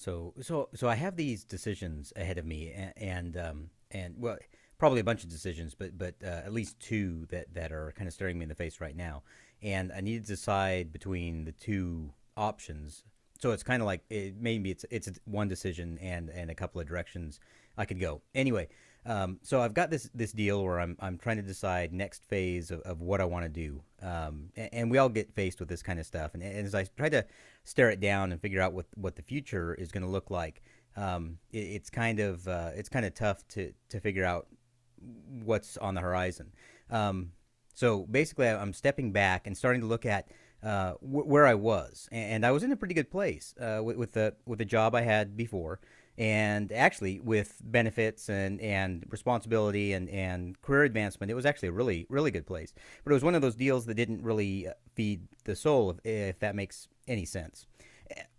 So I have these decisions ahead of me, and well, probably a bunch of decisions, but at least two that are kind of staring me in the face right now, and I need to decide between the two options. So it's kind of like maybe it's one decision and a couple of directions I could go. Anyway, so I've got this deal where I'm trying to decide next phase of what I want to do, and we all get faced with this kind of stuff. And as I try to stare it down and figure out what the future is going to look like, it's kind of tough to figure out what's on the horizon. So basically, I'm stepping back and starting to look at where I was, and I was in a pretty good place with the job I had before, and actually with benefits and responsibility and career advancement. It was actually a really good place, but it was one of those deals that didn't really feed the soul, if that makes any sense.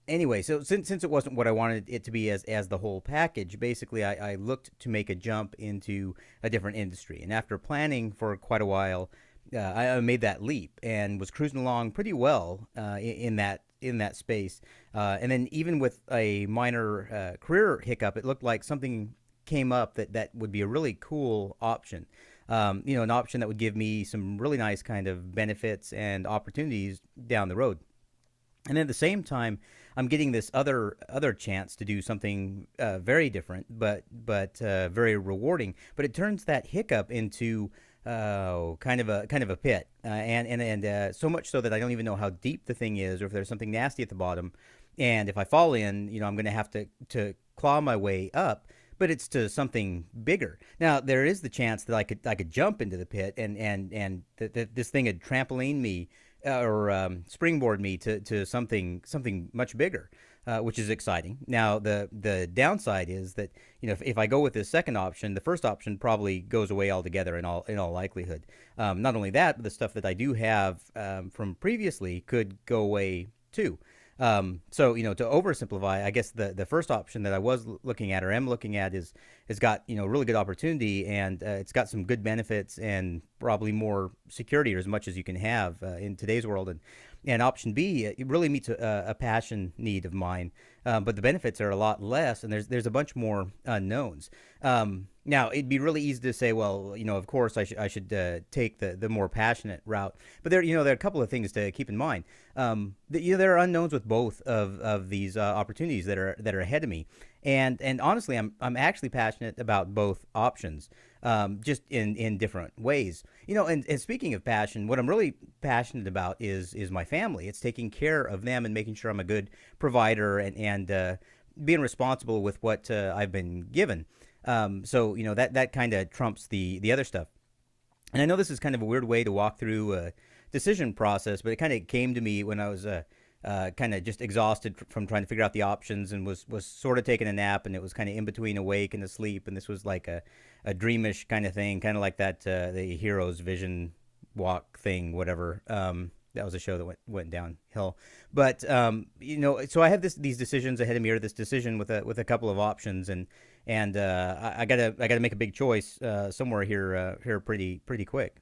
Anyway, so since it wasn't what I wanted it to be as the whole package, basically I looked to make a jump into a different industry. And after planning for quite a while, I made that leap and was cruising along pretty well in that space. And then even with a minor career hiccup, it looked like something came up that would be a really cool option. An option that would give me some really nice kind of benefits and opportunities down the road. And at the same time, I'm getting this other chance to do something very different, but very rewarding. But it turns that hiccup into kind of a pit, and so much so that I don't even know how deep the thing is, or if there's something nasty at the bottom. And if I fall in, I'm going to have to claw my way up. But it's to something bigger. Now there is the chance that I could jump into the pit and this thing would trampoline me or springboard me to something much bigger, which is exciting. Now the downside is that if I go with this second option, the first option probably goes away altogether in all likelihood. Not only that, but the stuff that I do have from previously could go away too. So to oversimplify, I guess the first option that I was looking at or am looking at is got really good opportunity, and it's got some good benefits and probably more security, or as much as you can have in today's world. And option B, it really meets a passion need of mine, but the benefits are a lot less, and there's a bunch more unknowns. Now it'd be really easy to say, well, of course I should take the more passionate route, but there are a couple of things to keep in mind. There are unknowns with both of these opportunities that are ahead of me, and honestly, I'm actually passionate about both options, just in different ways. And speaking of passion, what I'm really passionate about is my family. It's taking care of them and making sure I'm a good provider and being responsible with what I've been given. So that kind of trumps the other stuff. And I know this is kind of a weird way to walk through a decision process, but it kind of came to me when I was kind of just exhausted from trying to figure out the options, and was sort of taking a nap, and it was kind of in between awake and asleep, and this was like a dreamish kind of thing, kind of like that the hero's vision walk thing, whatever. That was a show that went downhill. But so I have these decisions ahead of me, or this decision with a couple of options, and I gotta make a big choice somewhere here pretty quick.